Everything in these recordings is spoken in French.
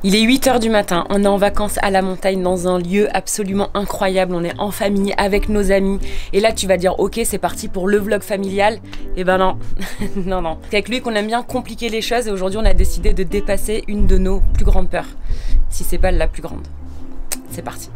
Il est 8 h du matin, on est en vacances à la montagne dans un lieu absolument incroyable, on est en famille avec nos amis et là tu vas dire ok c'est parti pour le vlog familial. Et ben non, non. C'est avec lui qu'on aime bien compliquer les choses et aujourd'hui on a décidé de dépasser une de nos plus grandes peurs. Si c'est pas la plus grande. C'est parti.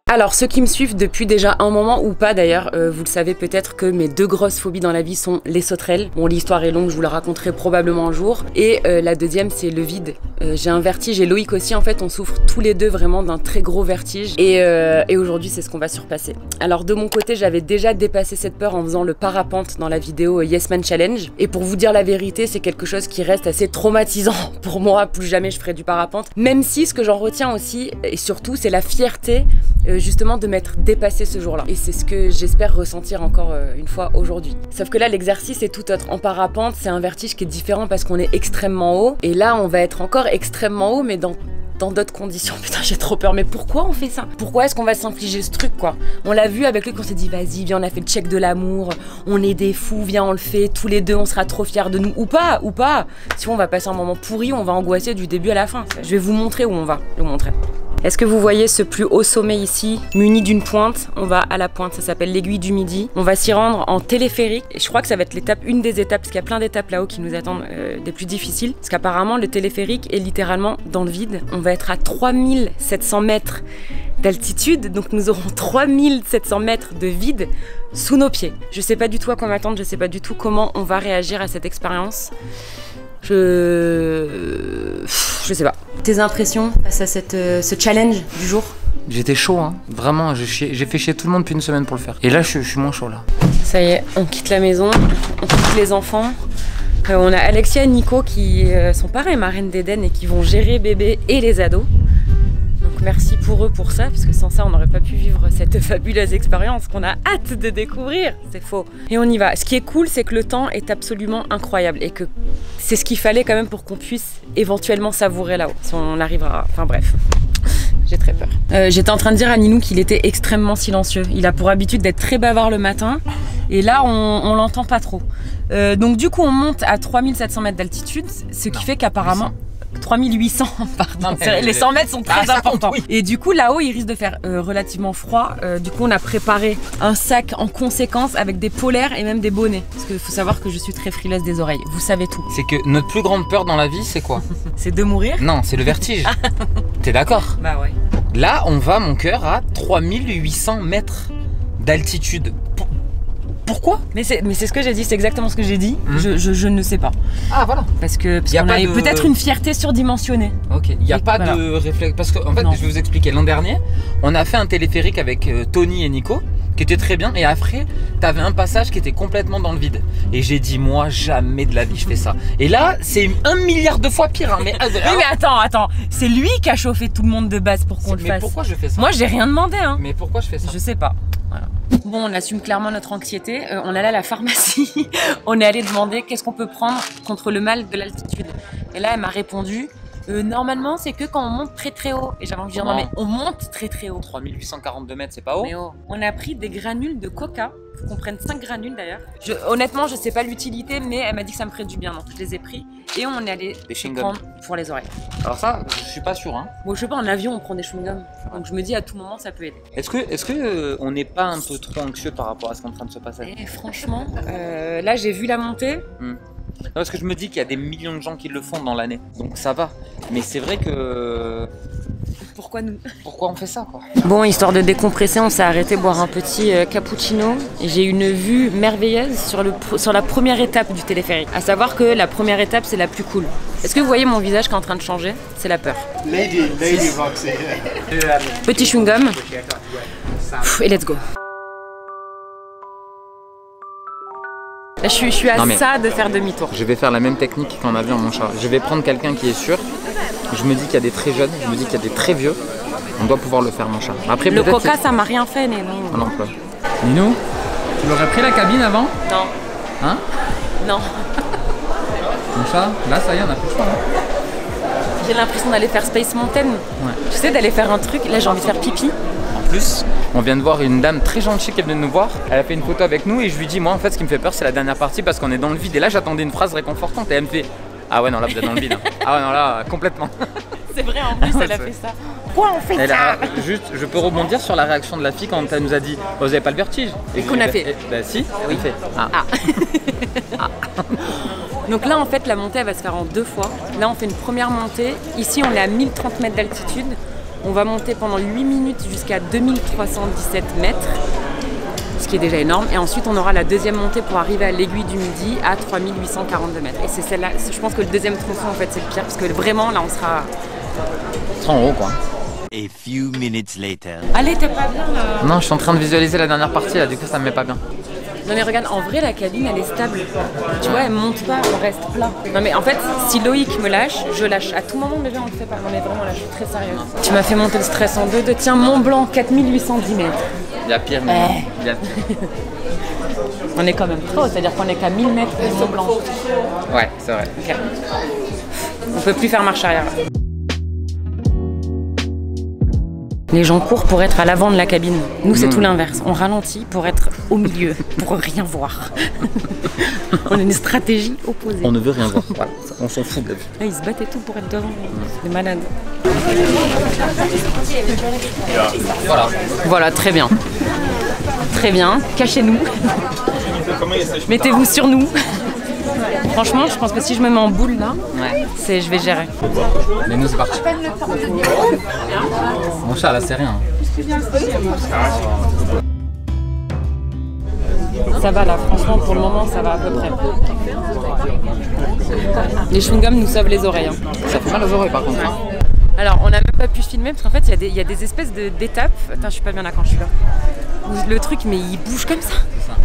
Alors ceux qui me suivent depuis déjà un moment ou pas d'ailleurs, vous le savez peut-être que mes deux grosses phobies dans la vie sont les sauterelles. Bon l'histoire est longue, je vous la raconterai probablement un jour. Et la deuxième c'est le vide. J'ai un vertige et Loïc aussi en fait, on souffre tous les deux vraiment d'un très gros vertige. Et aujourd'hui c'est ce qu'on va surpasser. Alors de mon côté j'avais déjà dépassé cette peur en faisant le parapente dans la vidéo Yes Man Challenge. Et pour vous dire la vérité c'est quelque chose qui reste assez traumatisant pour moi, plus jamais je ferai du parapente. Même si ce que j'en retiens aussi et surtout c'est la fierté justement de m'être dépassé ce jour-là. Et c'est ce que j'espère ressentir encore une fois aujourd'hui. Sauf que là, l'exercice est tout autre. En parapente, c'est un vertige qui est différent parce qu'on est extrêmement haut. Et là, on va être encore extrêmement haut, mais dans d'autres conditions. Putain, j'ai trop peur. Mais pourquoi on fait ça? Pourquoi est-ce qu'on va s'infliger ce truc, quoi? On l'a vu avec lui qu'on s'est dit, vas-y, viens, on a fait le check de l'amour. On est des fous, viens, on le fait. Tous les deux, on sera trop fiers de nous. Ou pas. Sinon, on va passer un moment pourri, on va angoisser du début à la fin. Je vais vous montrer où on va. Je vais vous montrer. Est-ce que vous voyez ce plus haut sommet ici, muni d'une pointe? On va à la pointe, ça s'appelle l'aiguille du Midi. On va s'y rendre en téléphérique. Et je crois que ça va être une des étapes, parce qu'il y a plein d'étapes là-haut qui nous attendent des plus difficiles. Parce qu'apparemment, le téléphérique est littéralement dans le vide. On va être à 3700 mètres d'altitude, donc nous aurons 3700 mètres de vide sous nos pieds. Je sais pas du tout à quoi m'attendre, je sais pas du tout comment on va réagir à cette expérience. Je sais pas. Tes impressions face à ce challenge du jour? J'étais chaud, hein. Vraiment, j'ai fait chier tout le monde depuis une semaine pour le faire. Et là, je suis moins chaud, là. Ça y est, on quitte la maison, on quitte les enfants. On a Alexia et Nico qui sont pareils, marraines d'Éden, et qui vont gérer bébé et les ados. Donc merci pour eux pour ça, parce que sans ça, on n'aurait pas pu vivre cette fabuleuse expérience qu'on a hâte de découvrir. C'est faux. Et on y va. Ce qui est cool, c'est que le temps est absolument incroyable et que c'est ce qu'il fallait quand même pour qu'on puisse éventuellement savourer là-haut. Si on arrivera... Enfin bref. J'ai très peur. J'étais en train de dire à Ninou qu'il était extrêmement silencieux. Il a pour habitude d'être très bavard le matin. Et là, on l'entend pas trop. Donc du coup, on monte à 3700 mètres d'altitude, ce qui fait qu'apparemment... 3800, pardon. Les 100 mètres sont très importants. Oui. Et du coup, là-haut, il risque de faire relativement froid. Du coup, on a préparé un sac en conséquence avec des polaires et même des bonnets. Parce qu'il faut savoir que je suis très frileuse des oreilles. Vous savez tout. C'est que notre plus grande peur dans la vie, c'est quoi? C'est de mourir? Non, c'est le vertige. T'es d'accord? Bah ouais. Là, on va, mon cœur, à 3800 mètres d'altitude. Pourquoi? Mais c'est ce que j'ai dit, c'est exactement ce que j'ai dit. Je ne sais pas. Ah voilà. Parce qu'on a peut-être une fierté surdimensionnée. Ok, il n'y a pas de réflexe. Parce qu'en fait, je vais vous expliquer. L'an dernier, on a fait un téléphérique avec Tony et Nico, qui était très bien. Et après, t'avais un passage qui était complètement dans le vide. Et j'ai dit, moi, jamais de la vie je fais ça. Et là, c'est 1 milliard de fois pire. Hein. Mais, oui, mais attends. C'est lui qui a chauffé tout le monde de base pour qu'on le fasse. Mais pourquoi je fais ça? Moi, j'ai rien demandé. Hein. Mais pourquoi je fais ça? Je sais pas. Voilà. Bon, on assume clairement notre anxiété. On est allé à la pharmacie. On est allé demander qu'est-ce qu'on peut prendre contre le mal de l'altitude. Et là, elle m'a répondu normalement, c'est que quand on monte très très haut. Et j'avais envie de dire non, mais on monte très très haut. 3842 mètres, c'est pas haut. Mais oh. On a pris des granules de coca. Faut qu'on prenne 5 granules d'ailleurs. Honnêtement, je sais pas l'utilité, mais elle m'a dit que ça me ferait du bien. Donc je les ai pris et on est allé les prendre pour les oreilles. Alors ça, je suis pas sûr. Hein. Bon, je sais pas, en avion, on prend des chewing-gums. Donc je me dis à tout moment, ça peut aider. Est-ce que on n'est pas un peu trop anxieux par rapport à ce qui est en train de se passer? Et franchement, là j'ai vu la montée. Non, parce que je me dis qu'il y a des millions de gens qui le font dans l'année, donc ça va. Mais c'est vrai que... Pourquoi nous? Pourquoi on fait ça, quoi? Bon, histoire de décompresser, on s'est arrêté boire un petit cappuccino. J'ai une vue merveilleuse sur la première étape du téléphérique. À savoir que la première étape, c'est la plus cool. Est-ce que vous voyez mon visage qui est en train de changer? C'est la peur. Lady Roxy. Petit chewing-gum. Et let's go. Là, je suis à ça de faire demi-tour. Je vais faire la même technique qu'en avion, mon chat. Je vais prendre quelqu'un qui est sûr. Je me dis qu'il y a des très jeunes, je me dis qu'il y a des très vieux. On doit pouvoir le faire, mon chat. Après, le coca, ça m'a rien fait, mais non. Ah non, pas. Ninou, tu l'aurais pris la cabine avant? Non. Hein? Non. Mon chat, là, ça y est, on a plus le choix. J'ai l'impression d'aller faire Space Mountain. Ouais. Tu sais, d'aller faire un truc. Là, j'ai envie de faire pipi. plus, on vient de voir une dame très gentille qui est venue nous voir. Elle a fait une photo avec nous et je lui dis, moi en fait ce qui me fait peur c'est la dernière partie parce qu'on est dans le vide. Et là j'attendais une phrase réconfortante et elle me fait, ah ouais non là vous êtes dans le vide. Ah ouais non là complètement. C'est vrai, en plus elle a fait ça. Pourquoi on fait ça? Juste, je peux rebondir sur la réaction de la fille quand elle nous a dit, oh, vous avez pas le vertige? Et qu'on a fait. Bah si, oui. Fait. Ah. Ah. Donc là en fait la montée elle va se faire en 2 fois. Là on fait une première montée. Ici on est à 1030 mètres d'altitude. On va monter pendant 8 minutes jusqu'à 2317 mètres. Ce qui est déjà énorme. Et ensuite on aura la deuxième montée pour arriver à l'aiguille du Midi à 3842 mètres. Et c'est celle-là, je pense que le deuxième tronçon en fait c'est le pire parce que vraiment là on sera en haut quoi. A few minutes later. Allez, t'es pas bien là? Non, je suis en train de visualiser la dernière partie là, du coup ça me met pas bien. Non mais regarde, en vrai la cabine elle est stable. Tu vois, elle monte pas, on reste plat. Non mais en fait, si Loïc me lâche, je lâche. À tout moment déjà on le fait pas. Non mais vraiment là je suis très sérieuse. Tu m'as fait monter le stress en 2. Tiens, Mont Blanc, 4810 mètres. Il y a pire, mais il y a pire. On est quand même trop, c'est-à-dire qu'on est qu'à 1000 mètres du Mont Blanc. Ouais, c'est vrai. Okay. On peut plus faire marche arrière. Les gens courent pour être à l'avant de la cabine. Nous, c'est tout l'inverse. On ralentit pour être au milieu, pour rien voir. On a une stratégie opposée. On ne veut rien voir. Voilà. On s'en fout de la vue. Là, ils se battent et tout pour être devant. Des malades. Voilà. Voilà, très bien. Très bien. Cachez-nous. Mettez-vous sur nous. Franchement, je pense que si je me mets en boule là, je vais gérer. Mais nous, c'est parti. Mon chat, là, c'est rien. Ça va là, franchement, pour le moment, ça va à peu près. Les chewing-gums nous sauvent les oreilles. Hein. Ça fait mal aux oreilles par contre. Hein. Alors, on n'a même pas pu filmer parce qu'en fait, il y a des espèces d'étapes. Attends, je suis pas bien là quand je suis là. Où le truc, mais il bouge comme ça.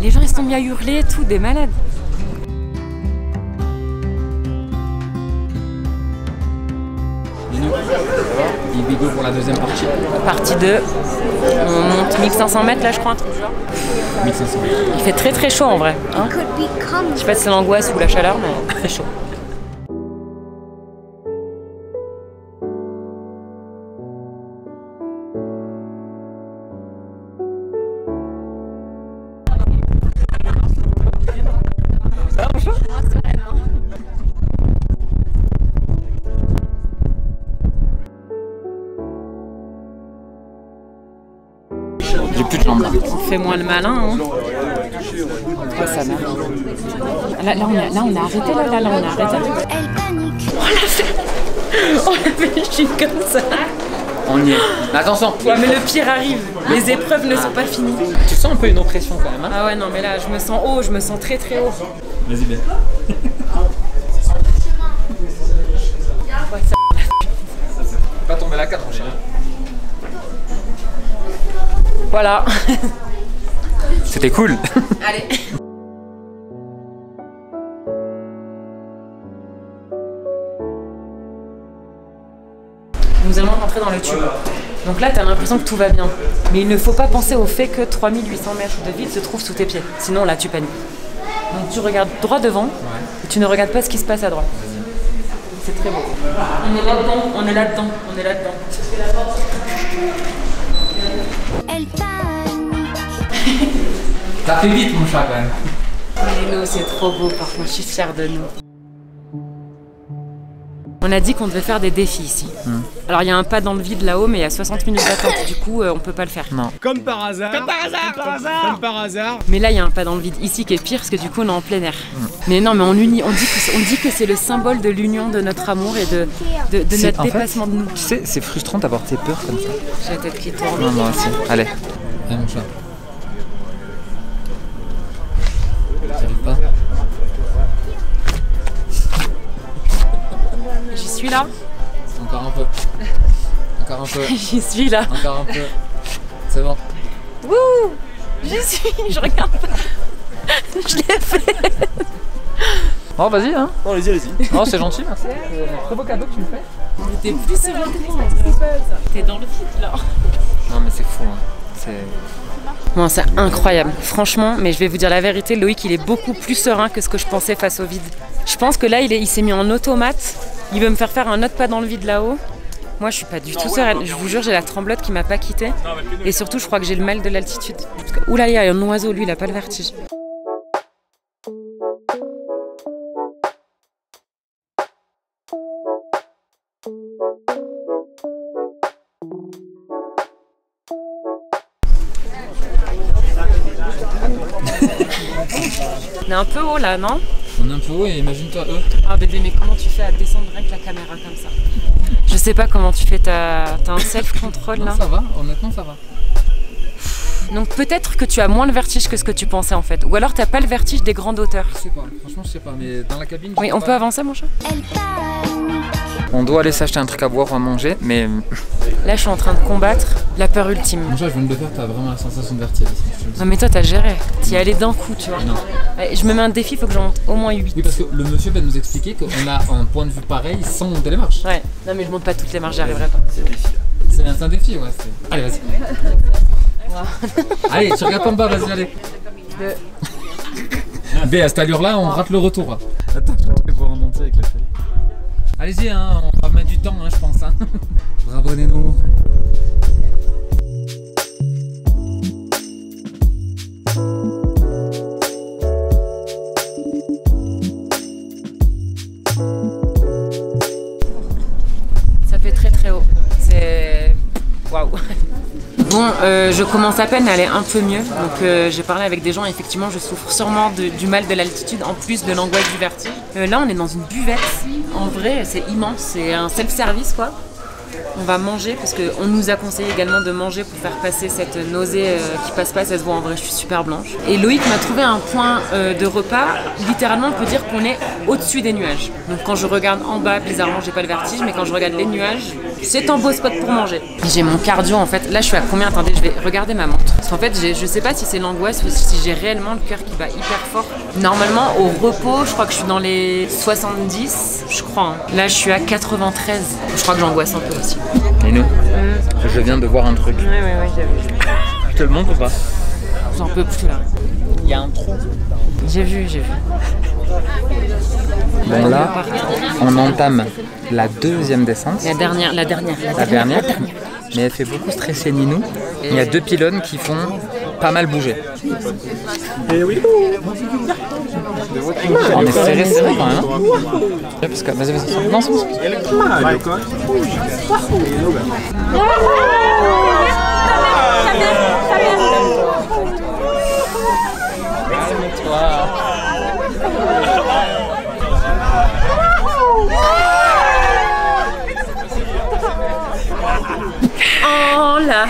Les gens, ils se sont mis à hurler et tout, des malades. Il go pour la deuxième partie. Partie 2. On monte 1500 mètres là, je crois, un truc genre. 1500 mètres. Il fait très très chaud en vrai. Hein, je sais pas si c'est l'angoisse ou la chaleur, mais très chaud. J'ai plus de jambes là. Fais-moi le malin. Hein. Ouais, ça marche. Là, on a arrêté. Là, on a arrêté. Elle panique. On l'a fait juste comme ça. On y est. Attention. Ouais, mais le pire arrive. Les épreuves ne sont pas finies. Tu sens un peu une oppression quand même. Hein? Ah ouais, non, mais là, je me sens haut. Je me sens très très haut. Vas-y, bien. Ouais, ça... Pas tomber la 4, mon chéri. Voilà. C'était cool. Allez. Nous allons rentrer dans le tube. Donc là, tu as l'impression que tout va bien. Mais il ne faut pas penser au fait que 3800 mètres de vide se trouvent sous tes pieds. Sinon, là, tu paniques. Donc tu regardes droit devant et tu ne regardes pas ce qui se passe à droite. C'est très beau. On est là-dedans, on est là-dedans, on est là-dedans. Elle panique. Ça fait vite, mon chat, quand même. Mais nous, c'est trop beau, par contre, je suis fière de nous. On a dit qu'on devait faire des défis ici. Alors il y a un pas dans le vide là-haut, mais il y a 60 minutes d'attente, du coup on peut pas le faire. Non. Comme par hasard. Comme par hasard. Comme par hasard. Mais là il y a un pas dans le vide ici qui est pire parce que du coup on est en plein air. Mais non, mais on dit que c'est le symbole de l'union de notre amour et de notre dépassement de nous. Tu sais, c'est frustrant d'avoir tes peurs comme ça. J'ai la tête qui tourne. Non, moi aussi. Allez. Allez, mon chat. T'arrives pas? J'y suis là. Encore un peu. Encore un peu. J'y suis là. Encore un peu. C'est bon. Wouh! J'y suis, je regarde pas. Je l'ai fait. Oh, vas-y, hein. Oh, allez-y. Oh, c'est gentil, merci. C'est un très beau cadeau que tu me fais. T'es plus serein que moi. T'es dans le vide là. Non, mais c'est fou, hein. C'est... Non, c'est incroyable. Franchement, mais je vais vous dire la vérité, Loïc, il est beaucoup plus serein que ce que je pensais face au vide. Je pense que là, il s'est mis en automate. Il veut me faire un autre pas dans le vide là-haut. Moi, je suis pas du tout sereine. Je vous jure, j'ai la tremblote qui m'a pas quittée. Et surtout, je crois que j'ai le mal de l'altitude. Oula, il y a un oiseau, lui, il a pas le vertige. On est un peu haut là, non? On est un peu haut et imagine-toi eux. Ah bébé, mais comment tu fais à descendre avec la caméra comme ça? Je sais pas comment tu fais, t'as un self-control là? Ça va, honnêtement ça va. Donc peut-être que tu as moins le vertige que ce que tu pensais en fait. Ou alors t'as pas le vertige des grandes hauteurs. Je sais pas, franchement je sais pas, mais dans la cabine... Oui, on peut avancer mon chat? Elle panique. On doit aller s'acheter un truc à boire ou à manger, mais... Là je suis en train de combattre la peur ultime. Mon chat, je viens de le faire, t'as vraiment la sensation de vertige ici. Non mais toi t'as géré, t'y es allé d'un coup tu vois. Non. Je me mets un défi, il faut que j'en monte au moins 8. Oui parce que le monsieur va nous expliquer qu'on a un point de vue pareil sans monter les marches. Ouais, non mais je monte pas toutes les marches, j'y arriverai pas. C'est un défi, ouais. Allez, vas-y. Allez, tu regardes pas en bas, vas-y, allez. B, à cette allure-là, on rate le retour. Attends, je vais voir en entier avec la série. Allez-y, hein, on va mettre du temps, hein, je pense. Hein. Abonnez-nous. Ça fait très très haut. C'est... Waouh. Bon, je commence à peine à aller un peu mieux. Donc j'ai parlé avec des gens, effectivement je souffre sûrement du mal de l'altitude en plus de l'angoisse du vertige. Là on est dans une buvette. En vrai c'est immense, c'est un self-service quoi. On va manger parce qu'on nous a conseillé également de manger pour faire passer cette nausée qui passe pas, ça se voit en vrai, je suis super blanche. Et Loïc m'a trouvé un point de repas, littéralement on peut dire qu'on est au-dessus des nuages. Donc quand je regarde en bas, bizarrement j'ai pas le vertige, mais quand je regarde les nuages, c'est un beau spot pour manger. J'ai mon cardio en fait, là je suis à combien? Attendez, je vais regarder ma montre. Parce qu'en fait je sais pas si c'est l'angoisse ou si j'ai réellement le cœur qui bat hyper fort. Normalement au repos, je crois que je suis dans les 70, je crois. Hein. Là je suis à 93, je crois que j'angoisse un peu aussi. Et nous, je viens de voir un truc. Ouais, j'ai vu. Je te le montre ou pas? J'en peux plus là. Il y a un trou. J'ai vu. Bon là, on entame la deuxième descente. La dernière. Mais elle fait beaucoup stresser Ninou. Il y a deux pylônes qui font pas mal bouger. Et oui. On est serré quand même. Parce que, vas-y. Non, c'est bon. Oh là.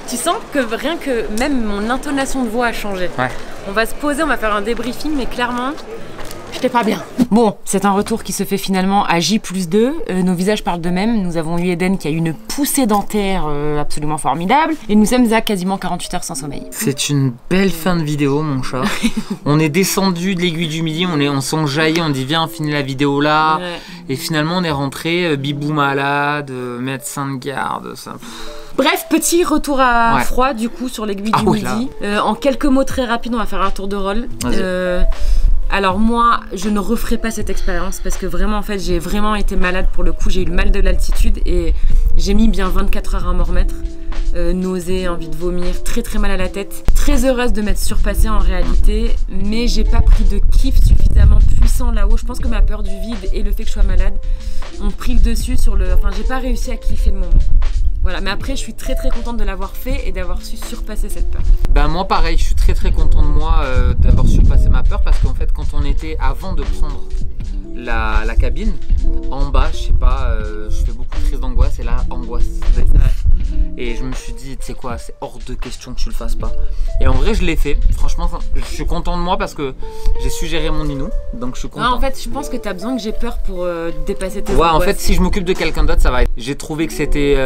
Tu sens que rien que même mon intonation de voix a changé. Ouais. On va se poser, on va faire un débriefing, mais clairement, j'étais pas bien. Bon, c'est un retour qui se fait finalement à J+2. Nos visages parlent d'eux-mêmes. Nous avons eu Eden qui a eu une poussée dentaire absolument formidable. Et nous sommes à quasiment 48 heures sans sommeil. C'est une belle fin de vidéo, mon chat. On est descendu de l'aiguille du midi, on s'enjaillit, on dit viens, on finit la vidéo là. Ouais. Et finalement, on est rentré, bibou malade, médecin de garde, ça... Bref, petit retour à froid du coup sur l'aiguille du midi. En quelques mots très rapides, on va faire un tour de rôle. Alors moi, je ne referai pas cette expérience parce que vraiment, en fait, j'ai vraiment été malade pour le coup. J'ai eu le mal de l'altitude et j'ai mis bien 24 heures à m'en remettre. Nausée, envie de vomir, très très mal à la tête. Très heureuse de m'être surpassée en réalité, mais j'ai pas pris de kiff suffisamment puissant là-haut. Je pense que ma peur du vide et le fait que je sois malade ont pris le dessus sur le... Enfin, j'ai pas réussi à kiffer le moment. Voilà, mais après je suis très très contente de l'avoir fait et d'avoir su surpasser cette peur. Ben moi pareil, je suis très très content de moi d'avoir surpassé ma peur parce qu'en fait quand on était avant de prendre la cabine, en bas, je sais pas, je fais beaucoup de crises d'angoisse et là, angoisse. Et je me suis dit, tu sais quoi, c'est hors de question que tu le fasses pas. Et en vrai, je l'ai fait. Franchement, je suis content de moi parce que j'ai su gérer mon Ninou. Donc je suis content. Non, en fait, je pense que tu as besoin que j'ai peur pour dépasser tes angoisses. En fait, si je m'occupe de quelqu'un d'autre, ça va être. J'ai trouvé que c'était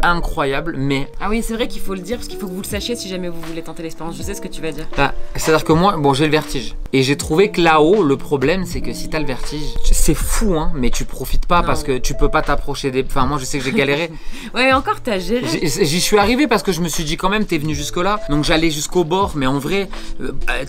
incroyable, mais. Ah oui, c'est vrai qu'il faut le dire parce qu'il faut que vous le sachiez si jamais vous voulez tenter l'expérience. Je sais ce que tu vas dire. C'est-à-dire que moi, bon, j'ai le vertige. Et j'ai trouvé que là-haut, le problème, c'est que si t'as le vertige, c'est fou, hein, mais tu profites pas parce que tu peux pas t'approcher des. Enfin, moi, je sais que j'ai galéré. Ouais, mais encore, t'as géré. J'y suis arrivé parce que je me suis dit quand même, t'es venu jusque là, donc j'allais jusqu'au bord, mais en vrai,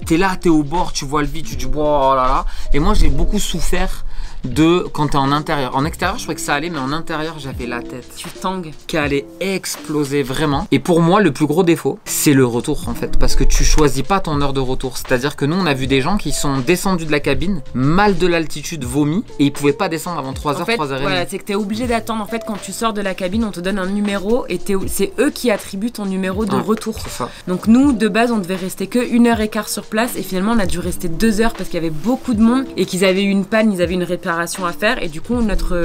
t'es là, t'es au bord, tu vois le vide, tu dis oh là là. Et moi, j'ai beaucoup souffert de quand t'es en intérieur. En extérieur, je trouvais que ça allait, mais en intérieur, j'avais la tête Tu tangues. qui allait exploser vraiment. Et pour moi, le plus gros défaut, c'est le retour en fait, parce que tu choisis pas ton heure de retour. C'est-à-dire que nous, on a vu des gens qui sont descendus de la cabine, mal de l'altitude, vomi, et ils pouvaient pas descendre avant 3h, En fait, 3h30. voilà, c'est que t'es obligé d'attendre. En fait, quand tu sors de la cabine, on te donne un numéro et c'est eux qui attribuent ton numéro de retour. C'est ça. Donc nous, de base, on devait rester que 1h15 sur place et finalement, on a dû rester 2 heures parce qu'il y avait beaucoup de monde et qu'ils avaient eu une panne, ils avaient une réparation à faire et du coup, notre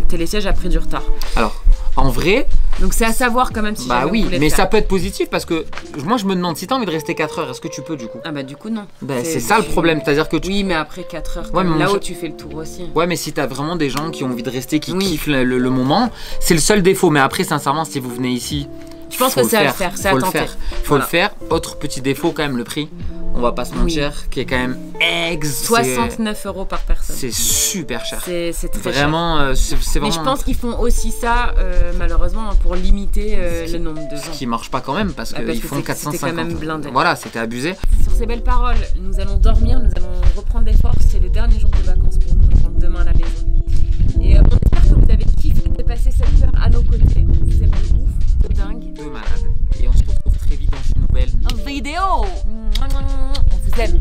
télésiège a pris du retard. Alors, en vrai, Donc c'est à savoir quand même si bah jamais oui, on voulait mais faire. ça peut être positif parce que moi, je me demande si t'as envie de rester 4 heures, est-ce que tu peux du coup? Ah bah du coup, non. Bah, c'est ça le problème, c'est-à-dire que tu... Oui, mais après 4 heures, Ouais, mais là-haut, moi, tu fais le tour aussi. Ouais, mais si t'as vraiment des gens qui ont envie de rester, qui Oui. kiffent le moment, c'est le seul défaut. Mais après, sincèrement, si vous venez ici, Je pense faut que c'est à le faire, faire, c'est à faut le tenter. faire. Faut Voilà. le faire. Autre petit défaut, quand même, le prix. On va pas se mentir, qui est quand même 69 € par personne. C'est super cher. C'est très cher. Vraiment, c'est Mais vraiment. je pense qu'ils font aussi ça, malheureusement, pour limiter le nombre de gens. Ce qui marche pas quand même parce Ah, parce qu'ils que font c'était 450. quand même blindé. Voilà, c'était abusé. Sur ces belles paroles, nous allons dormir, nous allons reprendre des forces. C'est le dernier jour de vacances pour nous, on rentre demain à la maison. Et on espère que vous avez kiffé de passer cette heure à nos côtés. On vous aime de ouf, de dingue. Deux malades. Et on se retrouve très vite dans une nouvelle Vidéo. On vous aime.